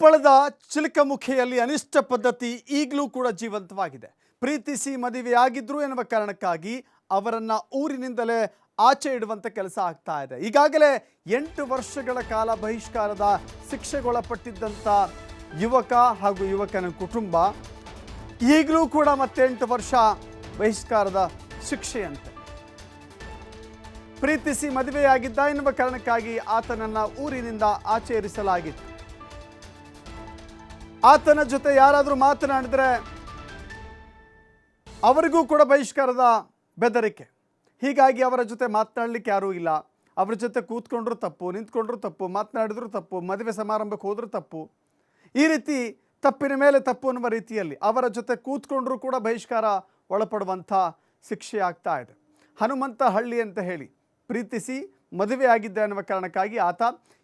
ಕೊಪ್ಪಳದ ಚಿಲಕಮುಖಿಯಲ್ಲಿ ಅನಿಷ್ಟ ಪದ್ಧತಿ ಈಗಲೂ ಕೂಡ ಜೀವಂತವಾಗಿದೆ. ಪ್ರೀತಿಸಿ ಮದುವೆಯಾಗಿದ್ರು ಎನ್ನುವ ಕಾರಣಕ್ಕಾಗಿ ಅವರನ್ನ ಊರಿನಿಂದಲೇ ಆಚೆ ಇಡುವಂತ ಕೆಲಸ ಆಗ್ತಾ ಇದೆ. ಈಗಾಗಲೇ 8 ವರ್ಷಗಳ ಕಾಲ ಬಹಿಷ್ಕಾರದ ಶಿಕ್ಷೆಗೊಳಪಟ್ಟಿದ್ದಂಥ ಯುವಕ ಹಾಗೂ ಯುವಕನ ಕುಟುಂಬ ಈಗಲೂ ಕೂಡ ಮತ್ತೆ 8 ವರ್ಷ ಬಹಿಷ್ಕಾರದ ಶಿಕ್ಷೆಯಂತೆ. ಪ್ರೀತಿಸಿ ಮದುವೆಯಾಗಿದ್ದ ಎನ್ನುವ ಕಾರಣಕ್ಕಾಗಿ ಆತನನ್ನ ಊರಿನಿಂದ ಆಚೆ ಇರಿಸಲಾಗಿತ್ತು. ಆತನ ಜೊತೆ ಯಾರಾದರೂ ಮಾತನಾಡಿದ್ರೆ ಅವರಿಗೂ ಕೂಡ ಬಹಿಷ್ಕಾರದ ಬೆದರಿಕೆ. ಹೀಗಾಗಿ ಅವರ ಜೊತೆ ಮಾತನಾಡಲಿಕ್ಕೆ ಯಾರೂ ಇಲ್ಲ. ಅವರ ಜೊತೆ ಕೂತ್ಕೊಂಡ್ರೂ ತಪ್ಪು, ನಿಂತ್ಕೊಂಡ್ರೂ ತಪ್ಪು, ಮಾತನಾಡಿದ್ರೂ ತಪ್ಪು, ಮದುವೆ ಸಮಾರಂಭಕ್ಕೆ ಹೋದ್ರೂ ತಪ್ಪು. ಈ ರೀತಿ ತಪ್ಪಿನ ಮೇಲೆ ತಪ್ಪು ಅನ್ನುವ ರೀತಿಯಲ್ಲಿ ಅವರ ಜೊತೆ ಕೂತ್ಕೊಂಡ್ರೂ ಕೂಡ ಬಹಿಷ್ಕಾರ ಒಳಪಡುವಂಥ ಶಿಕ್ಷೆ ಆಗ್ತಾ ಇದೆ. ಹನುಮಂತ ಹಳ್ಳಿ ಅಂತ ಹೇಳಿ ಪ್ರೀತಿಸಿ ಮದುವೆ ಆಗಿದ್ದ ಅನ್ನುವ ಕಾರಣಕ್ಕಾಗಿ ಆತ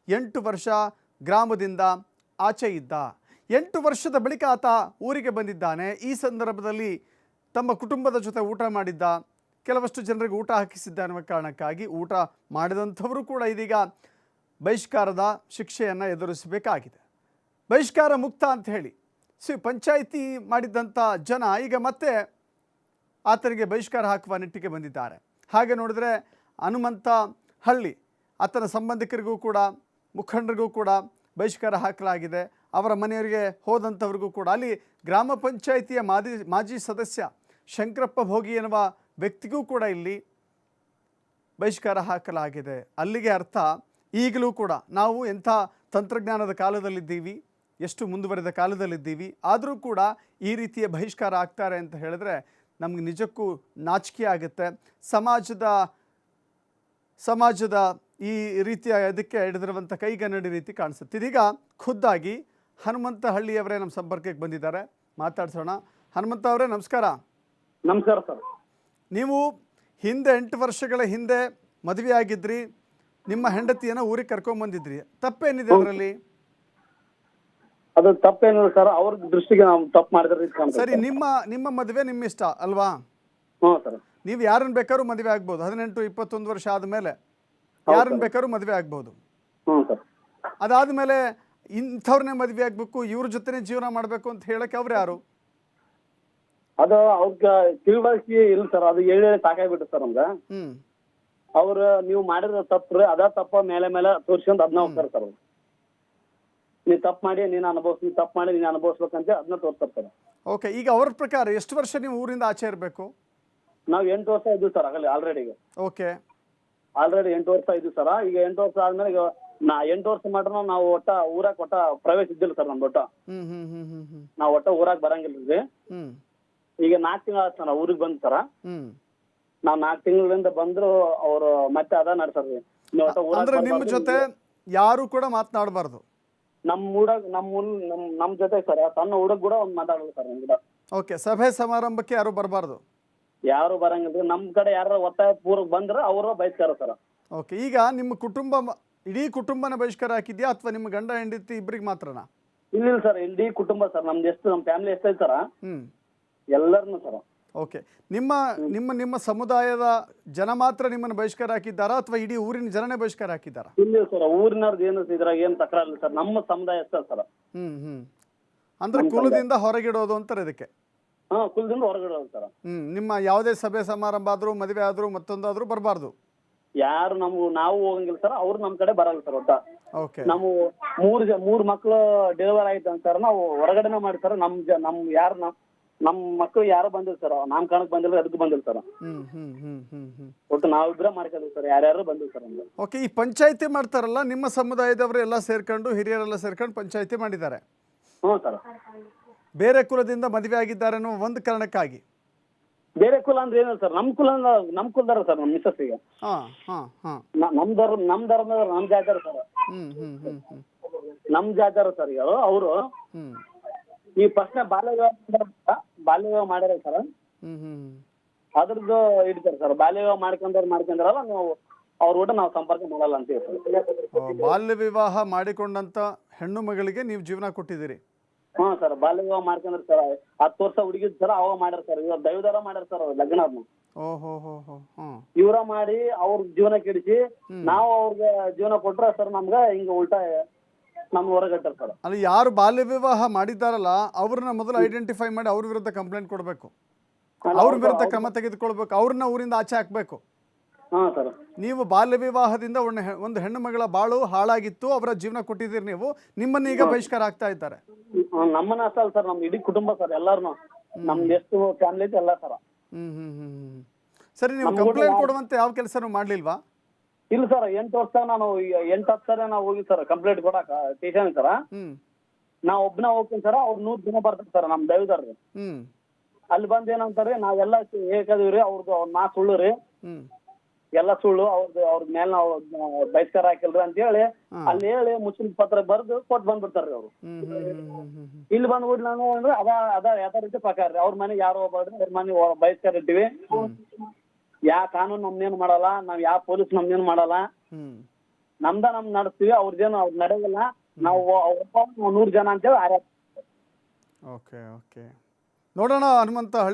8 ವರ್ಷ ಗ್ರಾಮದಿಂದ ಆಚೆ ಇದ್ದ. 8 ವರ್ಷದ ಬಳಿಕ ಆತ ಊರಿಗೆ ಬಂದಿದ್ದಾನೆ. ಈ ಸಂದರ್ಭದಲ್ಲಿ ತಮ್ಮ ಕುಟುಂಬದ ಜೊತೆ ಊಟ ಮಾಡಿದ್ದ, ಕೆಲವಷ್ಟು ಜನರಿಗೆ ಊಟ ಹಾಕಿಸಿದ್ದ ಅನ್ನುವ ಕಾರಣಕ್ಕಾಗಿ ಊಟ ಮಾಡಿದಂಥವರು ಕೂಡ ಇದೀಗ ಬಹಿಷ್ಕಾರದ ಶಿಕ್ಷೆಯನ್ನು ಎದುರಿಸಬೇಕಾಗಿದೆ. ಬಹಿಷ್ಕಾರ ಮುಕ್ತ ಅಂತ ಹೇಳಿ ಪಂಚಾಯಿತಿ ಮಾಡಿದ್ದಂಥ ಜನ ಈಗ ಮತ್ತೆ ಆತನಿಗೆ ಬಹಿಷ್ಕಾರ ಹಾಕುವ ನಿಟ್ಟಿಗೆ ಬಂದಿದ್ದಾರೆ. ಹಾಗೆ ನೋಡಿದ್ರೆ ಹನುಮಂತ ಹಳ್ಳಿ ಆತನ ಸಂಬಂಧಿಕರಿಗೂ ಕೂಡ ಮುಖಂಡರಿಗೂ ಕೂಡ ಬಹಿಷ್ಕಾರ ಹಾಕಲಾಗಿದೆ. ಅವರ ಮನೆಯವರಿಗೆ ಹೋದಂಥವ್ರಿಗೂ ಕೂಡ ಅಲ್ಲಿ ಗ್ರಾಮ ಪಂಚಾಯಿತಿಯ ಮಾಜಿ ಸದಸ್ಯ ಶಂಕರಪ್ಪ ಭೋಗಿ ಎನ್ನುವ ವ್ಯಕ್ತಿಗೂ ಕೂಡ ಇಲ್ಲಿ ಬಹಿಷ್ಕಾರ ಹಾಕಲಾಗಿದೆ. ಅಲ್ಲಿಗೆ ಅರ್ಥ ಈಗಲೂ ಕೂಡ ನಾವು ಎಂಥ ತಂತ್ರಜ್ಞಾನದ ಕಾಲದಲ್ಲಿದ್ದೀವಿ, ಎಷ್ಟು ಮುಂದುವರೆದ ಕಾಲದಲ್ಲಿದ್ದೀವಿ, ಆದರೂ ಕೂಡ ಈ ರೀತಿಯ ಬಹಿಷ್ಕಾರ ಆಗ್ತಾರೆ ಅಂತ ಹೇಳಿದ್ರೆ ನಮಗೆ ನಿಜಕ್ಕೂ ನಾಚಿಕೆ ಆಗುತ್ತೆ. ಸಮಾಜದ ಈ ರೀತಿಯ ಇದಕ್ಕೆ ಹಿಡಿದಿರುವಂಥ ಕೈಗನ್ನಡಿ ರೀತಿ ಕಾಣಿಸುತ್ತೆ. ಇದೀಗ ಖುದ್ದಾಗಿ ಹನುಮಂತ ಹಳ್ಳಿಯವರೇ ನಮ್ಮ ಸಂಪರ್ಕಕ್ಕೆ ಬಂದಿದ್ದಾರೆ, ಮಾತಾಡ್ಸೋಣ. ಹನುಮಂತ ಅವರೇ ನಮಸ್ಕಾರ. ನಮಸ್ಕಾರ ಸರ್. ನೀವು ಹಿಂದೆ 8 ವರ್ಷಗಳ ಹಿಂದೆ ಮದುವೆ ಆಗಿದ್ರಿ, ನಿಮ್ಮ ಹೆಂಡತಿಯನ್ನು ಊರಿಗೆ ಕರ್ಕೊಂಡ್ಬಂದಿದ್ರಿ, ತಪ್ಪೇನಿದೆ ಅದರಲ್ಲಿ? ಅದು ತಪ್ಪೇನಿಲ್ಲ ಸರ್, ಅವ್ರ ದೃಷ್ಟಿಗೆ ನಾವು ತಪ್ಪು ಮಾಡಿದ್ರೆ ಸರಿ. ನಿಮ್ಮ ಮದುವೆ ನಿಮ್ಮ ಇಷ್ಟ ಅಲ್ವಾ? ಹ್ಞೂ ಸರ್. ನೀವು ಯಾರನ್ನು ಬೇಕಾದ್ರೂ ಮದುವೆ ಆಗ್ಬೋದು. 18-21 ವರ್ಷ ಆದಮೇಲೆ ಯಾರನ್ನು ಬೇಕಾದ್ರೂ ಮದುವೆ ಆಗ್ಬೋದು. ಹ್ಞೂ ಸರ್. ಅದಾದಮೇಲೆ ಇಂಥವ್ರನ್ನೇ ಮದುವೆ ಆಗಬೇಕು, ಇವ್ರ ಜೊತೆನೇ ಜೀವನ ಮಾಡಬೇಕು ಅಂತ ಹೇಳಕ್ಕೆ ಅವ್ರು ಯಾರು? ಅದು ಅವ್ರಿಗೆ ತಿಳುವಳಿಕೆ ಇಲ್ಲ ಸರ್, ಅದು ಹೇಳಿ ಸಾಕಾಗ್ಬಿಟ್ಟು ಸರ್ ನಮ್ಗೆ. ಅವ್ರು ನೀವು ಮಾಡಿರೋ ತಪ್ಪು ಅದ ತಪ್ಪ ಮೇಲೆ ತೋರ್ಸ್ಕೊಂಡ್ ಅದನ್ನ ಹೋಗ್ತಾರೆ ಸರ್. ನೀವ್ ತಪ್ಪು ಮಾಡಿ ನೀನು ಅನುಭವಿಸ್, ನೀವ್ ತಪ್ಪು ಮಾಡಿ ನೀನು ಅನುಭವಿಸ್ಬೇಕಂತ ಅದನ್ನ ತೋರ್ಸ್ತಾರೆ ಸರ್. ಓಕೆ, ಈಗ ಅವ್ರ ಪ್ರಕಾರ ಎಷ್ಟು ವರ್ಷ ನೀವು ಊರಿಂದ ಆಚೆ ಇರಬೇಕು? ನಾವು 8 ವರ್ಷ ಇದ್ವಿ ಸರ್ ಆಗಲಿ ಆಲ್ರೆಡಿ. ಓಕೆ, ಆಲ್ರೆಡಿ 8 ವರ್ಷ ಇದ್ವಿ ಸರ್. ಈಗ 8 ವರ್ಷ ಆದ್ಮೇಲೆ ಈಗ 8 ವರ್ಷ ಮಾಡ್ರ ನಾವು ಊರಾಗ ಪ್ರವೇಶ ಇದ್ದಿಲ್ಲ ಸರ್. ನಮ್ದು ನಾವು ಊರಾಗ ಬರಂಗಿಲ್ರಿ. ಈಗ 4 ತಿಂಗಳ ಆಯ್ತು ಸರ್ ಊರಿಗೆ ಬಂದ್ ಸರ. ನಾವ್ 4 ತಿಂಗಳಿಂದ ಬಂದ್ರು ಅವ್ರು ಮತ್ತೆ ಅದ ನಡ್ಸರ್ರಿ. ನಿಮ್ ಜೊತೆ ಯಾರು ಕೂಡ ಮಾತನಾಡಬಾರ್ದು. ನಮ್ ಜೊತೆ ಸರ್ ಸಣ್ಣ ಹುಡುಗ ಕೂಡ ಒಂದ್ ಮಾತಾಡಲ್ಲ ಸರ್ ನಮ್ ಕೂಡ. ಓಕೆ, ಸಭೆ ಸಮಾರಂಭಕ್ಕೆ ಯಾರು ಬರಬಾರ್ದು? ಯಾರು ಬರಂಗಿಲ್ರಿ. ನಮ್ ಕಡೆ ಯಾರು ಒತ್ತಾಯ ಪೂರ್ವ ಬಂದ್ರ ಅವರು ಬಯಸ್ತಾರ ಸರ್. ಓಕೆ, ಈಗ ನಿಮ್ಮ ಕುಟುಂಬ ಇಡೀ ಕುಟುಂಬನ ಬಹಿಷ್ಕಾರ ಹಾಕಿದ್ಯಾ ಅಥವಾ ನಿಮ್ಮ ಗಂಡ ಹೆಂಡತಿ ಇಬ್ಬರಿಗೆ ಮಾತ್ರನಾ? ಇಲ್ಲ ಸರ್, ಇಡೀ ಕುಟುಂಬ ಸರ್. ನಮ್ದು ಎಷ್ಟು ನಮ್ ಫ್ಯಾಮಿಲಿ ಎಷ್ಟೈತೆ ಸರ ಎಲ್ಲರನ್ನು ಸರ್. ಓಕೆ, ನಿಮ್ಮ ಸಮುದಾಯದ ಜನ ಮಾತ್ರ ನಿಮ್ಮನ್ನು ಬಹಿಷ್ಕಾರ ಹಾಕಿದ್ದಾರಾ ಅಥವಾ ಇಡೀ ಊರಿನ ಜನನೇ ಬಹಿಷ್ಕಾರ ಹಾಕಿದ್ದಾರಾ? ಇಲ್ಲ ಸರ್, ಊರಿನವ್ರದ್ದು ಏನು ಇದ್ರಾಗ ಏನ್ ತಕರಾರಿಲ್ಲ ಸರ್. ನಮ್ಮ ಸಮುದಾಯ ಅಷ್ಟೇ ಸರ್. ಅಂದ್ರೆ ಕುಲದಿಂದ ಹೊರಗಿಡೋದು ಅಂತಾರೆ ಇದಕ್ಕೆ? ಹಾ, ಕುಲದಿಂದ ಹೊರಗಿಡೋದು ಸರ್. ನಿಮ್ಮ ಯಾವುದೇ ಸಭೆ ಸಮಾರಂಭ ಆದ್ರೂ ಮದುವೆ ಆದ್ರೂ ಮತ್ತೊಂದಾದ್ರೂ ಬರಬಾರ್ದು. ಯಾರು ನಾವು ಹೋಗಂಗಿಲ್ಲ ಸರ್, ಅವ್ರು ನಮ್ ಕಡೆ ಬರಲ್ಲ ಸರ್. ಒಟ್ಟ ಓಕೆ, ನಾವು 3 ಮಕ್ಳು ಡೆಲಿವರ್ ಆಯ್ತು ಅಂತಾರ, ನಾವು ಹೊರಗಡೆನೆ ಮಾಡ್ತಾರ. ನಮ್ ಮಕ್ಳು ಯಾರು ಬಂದಿಲ್ಲ ಸರ್, ನಾಮಕರಣಕ್ಕೆ ಬಂದಿಲ್ಲ, ಅದಕ್ಕೆ ಬಂದಿಲ್ಲ ಸರ್. ಒಟ್ಟು ನಾವಿಬ್ರ ಮಾಡ್ಕೊಂಡಿವಿ ಸರ್, ಯಾರ್ಯಾರು ಬಂದಿಲ್ಲ ಸರ್ ನಮ್ಗೆ. ಓಕೆ, ಈ ಪಂಚಾಯತಿ ಮಾಡ್ತಾರಲ್ಲ, ನಿಮ್ಮ ಸಮುದಾಯದವರು ಎಲ್ಲ ಸೇರ್ಕೊಂಡು ಹಿರಿಯರೆಲ್ಲ ಸೇರ್ಕೊಂಡು ಪಂಚಾಯತಿ ಮಾಡಿದ್ದಾರೆ. ಹ್ಞೂ ಸರ್. ಬೇರೆ ಕುಲದಿಂದ ಮದುವೆ ಆಗಿದ್ದಾರೆ ಅನ್ನೋ ಒಂದು ಕಾರಣಕ್ಕಾಗಿ. ಬೇರೆ ಕುಲ ಅಂದ್ರೆ ಏನಿಲ್ಲ ಸರ್, ನಮ್ ಕುಲದಾರ ಸರ್. ನಮ್ ಮಿಸಸ್ ಈಗ ನಮ್ ಧರ್ಮದವ್ರು, ನಮ್ ಜಾತಿಯವ್ರ ಸರ್. ನಮ್ ಜಾತಿಯವ್ರ ಸರ್. ಈಗ ಅವರು ಈ ಫಸ್ಟ್ ಬಾಲ್ಯ ವಿವಾಹ ಮಾಡ್ಯಾರ ಸರ್. ಅದ್ರದ್ದು ಹಿಡಿತಾರೆ ಸರ್. ಬಾಲ್ಯ ವಿವಾಹ ಮಾಡ್ಕೊಂಡ್ರಲ್ಲ ನಾವು ಅವ್ರ ಊಟ ನಾವು ಸಂಪರ್ಕ ಮಾಡಲ್ಲ ಅಂತೀವಿ ಸರ್. ಬಾಲ್ಯ ವಿವಾಹ ಮಾಡಿಕೊಂಡಂತ ಹೆಣ್ಣು ಮಗಳಿಗೆ ನೀವು ಜೀವನ ಕೊಟ್ಟಿದ್ದೀರಿ? ಹ್ಞೂ ಸರ್, ಬಾಲ್ಯ ವಿವಾಹ ಮಾಡ್ಕೊಂಡ್ರಿ ಸರ್. 10 ವರ್ಷ ಹುಡುಗಿದ್ ಸರ್ ಅವಾಗ ಮಾಡ್ಯಾರ ಸರ್. ಇವಾಗ ದೈವದಾರ ಮಾಡ್ಯಾರ ಸರ್ ಲಗ್ನ. ಇವ್ರ ಮಾಡಿ ಅವ್ರ ಜೀವನ ಕೆಡಿಸಿ ನಾವು ಅವ್ರಿಗೆ ಜೀವನ ಕೊಟ್ರ ಸರ್ ನಮ್ಗ ಹಿಂಗ ಉಲ್ಟಾ ನಮ್ಗೆ ಹೊರಗಟ್ಟಾರ ಸರ್. ಅಲ್ಲಿ ಯಾರು ಬಾಲ್ಯ ವಿವಾಹ ಮಾಡಿದ್ದಾರಲ್ಲ ಅವ್ರನ್ನ ಮೊದಲು ಐಡೆಂಟಿಫೈ ಮಾಡಿ ಅವ್ರ ವಿರುದ್ಧ ಕಂಪ್ಲೇಂಟ್ ಕೊಡಬೇಕು, ಅವ್ರ ವಿರುದ್ಧ ಕ್ರಮ ತೆಗೆದುಕೊಳ್ಬೇಕು, ಅವ್ರನ್ನ ಊರಿಂದ ಆಚೆ ಹಾಕಬೇಕು. ಹಾ ಸರ್. ನೀವು ಬಾಲ್ಯ ವಿವಾಹದಿಂದ ಒಂದು ಹೆಣ್ಣು ಮಗಳ ಬಾಳು ಹಾಳಾಗಿತ್ತು, ಅವರ ಜೀವನ ಕೊಟ್ಟಿದ್ದೀರಿ ನೀವು, ನಿಮ್ಮನ್ನ ಈಗ ಬಹಿಷ್ಕಾರ ಆಗ್ತಾ ಇದ್ದಾರೆ. ನಮ್ಮನ್ನ ಅಷ್ಟೇ ಅಲ್ಲ ಸರ್, ನಮ್ ಇಡೀ ಕುಟುಂಬ ಸರ್, ಎಲ್ಲಾರು ನಮ್ದು ಎಷ್ಟು ಫ್ಯಾಮಿಲಿ ಐತೆ ಎಲ್ಲ ಸರ್. ಸರಿ, ನೀವು ಕಂಪ್ಲೇಂಟ್ ಕೊಡುವಂತೆ ಯಾವ ಕೆಲಸನೂ ಮಾಡ್ಲಿಲ್ವಾ? ಇಲ್ಲ ಸರ್, 8 ವರ್ಷದಾಗ ನಾನು 8-10 ಸರಿ ನಾವು ಹೋಗಿ ಸರ್ ಕಂಪ್ಲೇಂಟ್ ಕೊಡಾಕ ಸ್ಟೇಷನ್ ಸರ. ನಾ ಒಬ್ನ ಹೋಗ್ತೀನಿ ಸರ್, ಅವ್ರು 100 ದಿನ ಬರ್ತಾರೆ ಸರ್ ನಮ್ ದೈವದಾರ್ರಿ. ಅಲ್ಲಿ ಬಂದ್ ಏನಂತಾರೆ, ನಾವೆಲ್ಲ ಏಕದಿವ್ರಿ, ಅವ್ರದ್ದು ನಾ ಸುಳ್ಳು ರೀ, ಎಲ್ಲ ಸುಳ್ಳು, ಅವ್ರ ಮೇಲೆ ನಾವು ಬಹಿಷ್ಕಾರ ಹಾಕಿಲ್ರಿ ಅಂತ ಹೇಳಿ ಅಲ್ಲಿ ಹೇಳಿ ಮುಸ್ಲಿಂ ಪತ್ರ ಬರ್ದು ಕೊಟ್ಟು ಬಂದ್ಬಿಡ್ತಾರ್ರಿ ಅವ್ರು. ಇಲ್ಲಿ ಬಂದ್ಬಿಟ್ಟು ನಾನು ಅಂದ್ರೆ ಅದ ರೀತಿ ಪ್ರಕಾರ ಅವ್ರ ಮನೆಗೆ ಯಾರು ಹೋಗ್ಬಾರ್ದು, ಅವ್ರ ಮನೆ ಬಹಿಷ್ಕಾರ ಇಟ್ಟಿವಿ. ಯಾವ ಕಾನೂನು ನಮ್ನೇನು ಮಾಡಲ್ಲ, ನಾವ್ ಯಾವ ಪೊಲೀಸ್ ನಮ್ನೇನು ಮಾಡಲ್ಲ, ನಮ್ ನಡೆಸ್ತೀವಿ, ಅವ್ರದ್ದೇನು ಅವ್ರ ನಡೆಯಲ್ಲ. ನಾವು 100 ಜನ ಅಂತೇಳಿ ಓಕೆ ಓಕೆ, ನೋಡೋಣ ಹನುಮಂತ.